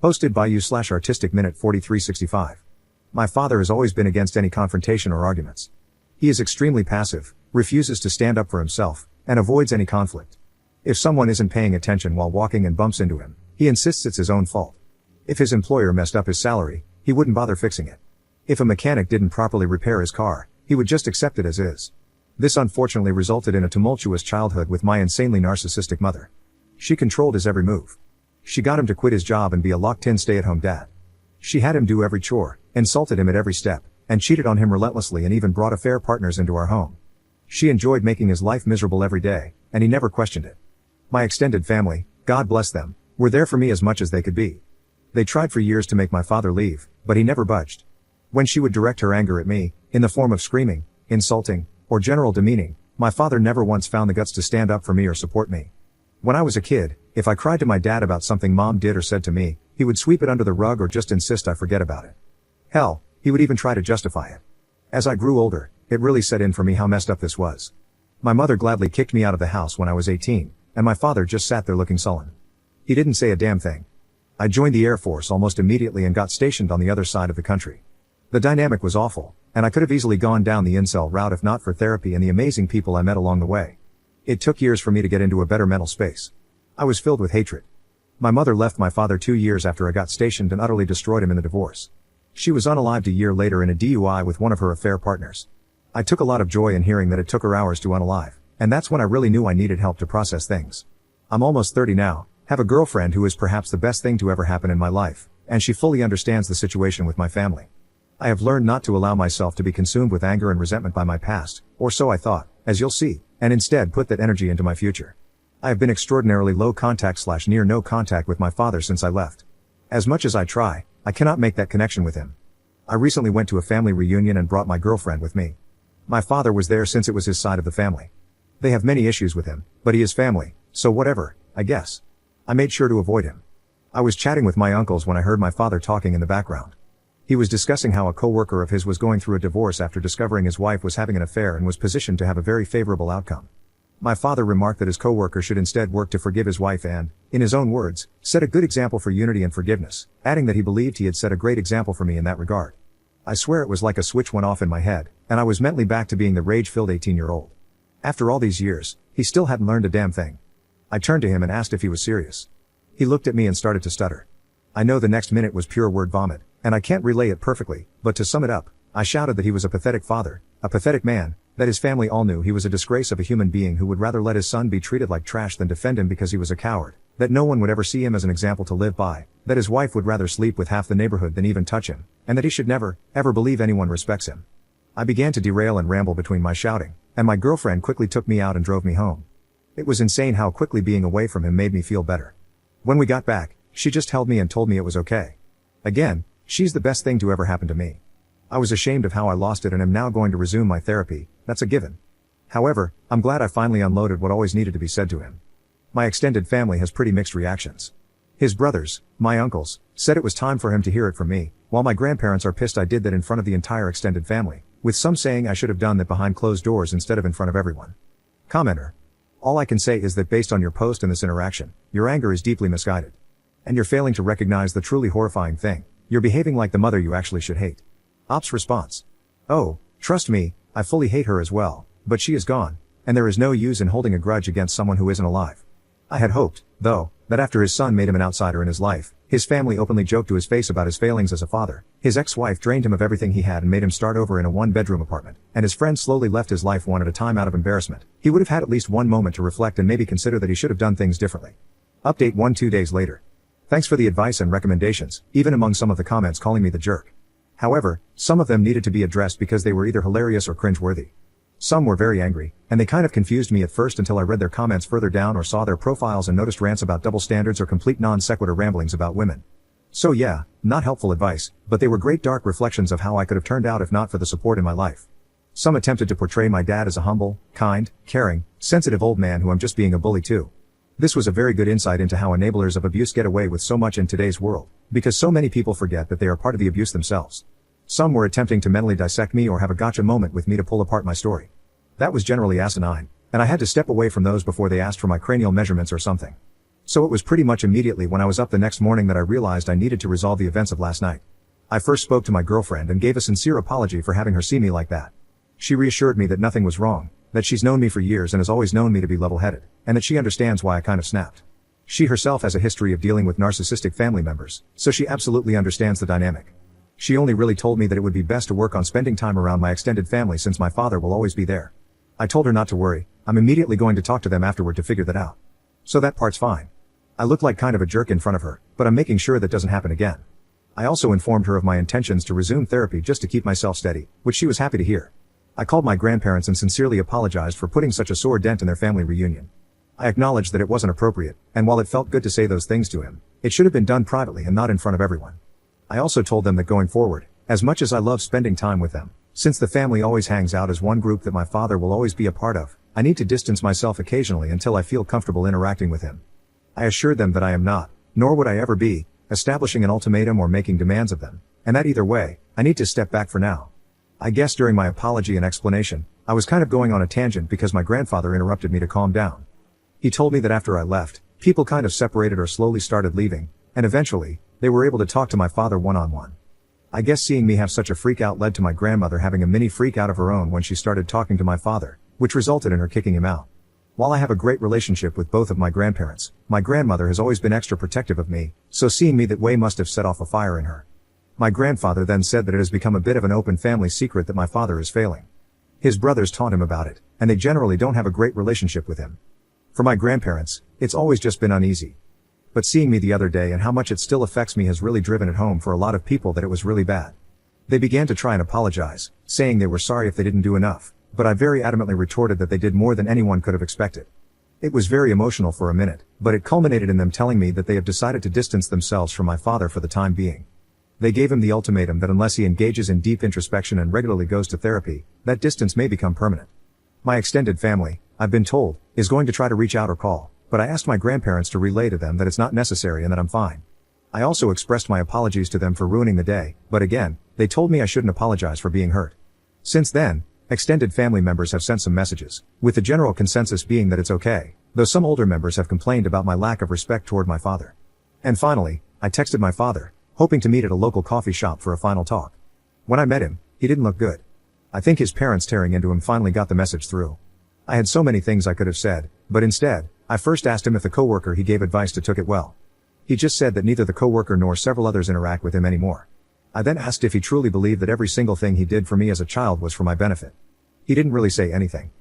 Posted by you/artistic minute 4365. My father has always been against any confrontation or arguments. He is extremely passive, refuses to stand up for himself, and avoids any conflict. If someone isn't paying attention while walking and bumps into him, he insists it's his own fault. If his employer messed up his salary, he wouldn't bother fixing it. If a mechanic didn't properly repair his car, he would just accept it as is. This unfortunately resulted in a tumultuous childhood with my insanely narcissistic mother. She controlled his every move. She got him to quit his job and be a locked-in stay-at-home dad. She had him do every chore, insulted him at every step, and cheated on him relentlessly and even brought affair partners into our home. She enjoyed making his life miserable every day, and he never questioned it. My extended family, God bless them, were there for me as much as they could be. They tried for years to make my father leave, but he never budged. When she would direct her anger at me, in the form of screaming, insulting, or general demeaning, my father never once found the guts to stand up for me or support me. When I was a kid, if I cried to my dad about something mom did or said to me, he would sweep it under the rug or just insist I forget about it. Hell, he would even try to justify it. As I grew older, it really set in for me how messed up this was. My mother gladly kicked me out of the house when I was 18, and my father just sat there looking sullen. He didn't say a damn thing. I joined the Air Force almost immediately and got stationed on the other side of the country. The dynamic was awful, and I could have easily gone down the incel route if not for therapy and the amazing people I met along the way. It took years for me to get into a better mental space. I was filled with hatred. My mother left my father 2 years after I got stationed and utterly destroyed him in the divorce. She was unalived a year later in a DUI with one of her affair partners. I took a lot of joy in hearing that it took her hours to unalive, and that's when I really knew I needed help to process things. I'm almost 30 now, have a girlfriend who is perhaps the best thing to ever happen in my life, and she fully understands the situation with my family. I have learned not to allow myself to be consumed with anger and resentment by my past, or so I thought, as you'll see, and instead put that energy into my future. I have been extraordinarily low contact/near no contact with my father since I left. As much as I try, I cannot make that connection with him. I recently went to a family reunion and brought my girlfriend with me. My father was there since it was his side of the family. They have many issues with him, but he is family, so whatever, I guess. I made sure to avoid him. I was chatting with my uncles when I heard my father talking in the background. He was discussing how a coworker of his was going through a divorce after discovering his wife was having an affair and was positioned to have a very favorable outcome. My father remarked that his coworker should instead work to forgive his wife and, in his own words, set a good example for unity and forgiveness, adding that he believed he had set a great example for me in that regard. I swear it was like a switch went off in my head, and I was mentally back to being the rage-filled 18-year-old. After all these years, he still hadn't learned a damn thing. I turned to him and asked if he was serious. He looked at me and started to stutter. I know the next minute was pure word vomit, and I can't relay it perfectly, but to sum it up, I shouted that he was a pathetic father, a pathetic man, that his family all knew he was a disgrace of a human being who would rather let his son be treated like trash than defend him because he was a coward, that no one would ever see him as an example to live by, that his wife would rather sleep with half the neighborhood than even touch him, and that he should never, ever believe anyone respects him. I began to derail and ramble between my shouting, and my girlfriend quickly took me out and drove me home. It was insane how quickly being away from him made me feel better. When we got back, she just held me and told me it was okay. Again, she's the best thing to ever happen to me. I was ashamed of how I lost it and am now going to resume my therapy, that's a given. However, I'm glad I finally unloaded what always needed to be said to him. My extended family has pretty mixed reactions. His brothers, my uncles, said it was time for him to hear it from me, while my grandparents are pissed I did that in front of the entire extended family, with some saying I should have done that behind closed doors instead of in front of everyone. Commenter. All I can say is that based on your post and this interaction, your anger is deeply misguided. And you're failing to recognize the truly horrifying thing, you're behaving like the mother you actually should hate. Ops response. Oh, trust me, I fully hate her as well, but she is gone, and there is no use in holding a grudge against someone who isn't alive. I had hoped, though, that after his son made him an outsider in his life, his family openly joked to his face about his failings as a father, his ex-wife drained him of everything he had and made him start over in a one-bedroom apartment, and his friends slowly left his life one at a time out of embarrassment, he would have had at least one moment to reflect and maybe consider that he should have done things differently. Update 2 days later. Thanks for the advice and recommendations, even among some of the comments calling me the jerk. However, some of them needed to be addressed because they were either hilarious or cringe-worthy. Some were very angry, and they kind of confused me at first until I read their comments further down or saw their profiles and noticed rants about double standards or complete non-sequitur ramblings about women. So yeah, not helpful advice, but they were great dark reflections of how I could have turned out if not for the support in my life. Some attempted to portray my dad as a humble, kind, caring, sensitive old man who I'm just being a bully to. This was a very good insight into how enablers of abuse get away with so much in today's world, because so many people forget that they are part of the abuse themselves. Some were attempting to mentally dissect me or have a gotcha moment with me to pull apart my story. That was generally asinine, and I had to step away from those before they asked for my cranial measurements or something. So it was pretty much immediately when I was up the next morning that I realized I needed to resolve the events of last night. I first spoke to my girlfriend and gave a sincere apology for having her see me like that. She reassured me that nothing was wrong, that she's known me for years and has always known me to be level-headed, and that she understands why I kind of snapped. She herself has a history of dealing with narcissistic family members, so she absolutely understands the dynamic. She only really told me that it would be best to work on spending time around my extended family since my father will always be there. I told her not to worry, I'm immediately going to talk to them afterward to figure that out. So that part's fine. I look like kind of a jerk in front of her, but I'm making sure that doesn't happen again. I also informed her of my intentions to resume therapy just to keep myself steady, which she was happy to hear. I called my grandparents and sincerely apologized for putting such a sore dent in their family reunion. I acknowledged that it wasn't appropriate, and while it felt good to say those things to him, it should have been done privately and not in front of everyone. I also told them that going forward, as much as I love spending time with them, since the family always hangs out as one group that my father will always be a part of, I need to distance myself occasionally until I feel comfortable interacting with him. I assured them that I am not, nor would I ever be, establishing an ultimatum or making demands of them, and that either way, I need to step back for now. I guess during my apology and explanation, I was kind of going on a tangent because my grandfather interrupted me to calm down. He told me that after I left, people kind of separated or slowly started leaving, and eventually, they were able to talk to my father one-on-one. I guess seeing me have such a freak out led to my grandmother having a mini freak out of her own when she started talking to my father, which resulted in her kicking him out. While I have a great relationship with both of my grandparents, my grandmother has always been extra protective of me, so seeing me that way must have set off a fire in her. My grandfather then said that it has become a bit of an open family secret that my father is failing. His brothers taunt him about it, and they generally don't have a great relationship with him. For my grandparents, it's always just been uneasy. But seeing me the other day and how much it still affects me has really driven it home for a lot of people that it was really bad. They began to try and apologize, saying they were sorry if they didn't do enough, but I very adamantly retorted that they did more than anyone could have expected. It was very emotional for a minute, but it culminated in them telling me that they have decided to distance themselves from my father for the time being. They gave him the ultimatum that unless he engages in deep introspection and regularly goes to therapy, that distance may become permanent. My extended family, I've been told, is going to try to reach out or call, but I asked my grandparents to relay to them that it's not necessary and that I'm fine. I also expressed my apologies to them for ruining the day, but again, they told me I shouldn't apologize for being hurt. Since then, extended family members have sent some messages, with the general consensus being that it's okay, though some older members have complained about my lack of respect toward my father. And finally, I texted my father, hoping to meet at a local coffee shop for a final talk. When I met him, he didn't look good. I think his parents tearing into him finally got the message through. I had so many things I could have said, but instead, I first asked him if the coworker he gave advice to took it well. He just said that neither the coworker nor several others interact with him anymore. I then asked if he truly believed that every single thing he did for me as a child was for my benefit. He didn't really say anything.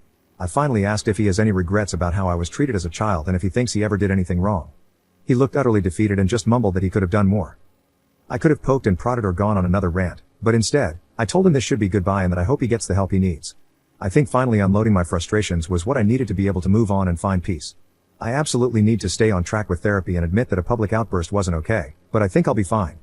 I finally asked if he has any regrets about how I was treated as a child and if he thinks he ever did anything wrong. He looked utterly defeated and just mumbled that he could have done more. I could have poked and prodded or gone on another rant, but instead, I told him this should be goodbye and that I hope he gets the help he needs. I think finally unloading my frustrations was what I needed to be able to move on and find peace. I absolutely need to stay on track with therapy and admit that a public outburst wasn't okay, but I think I'll be fine.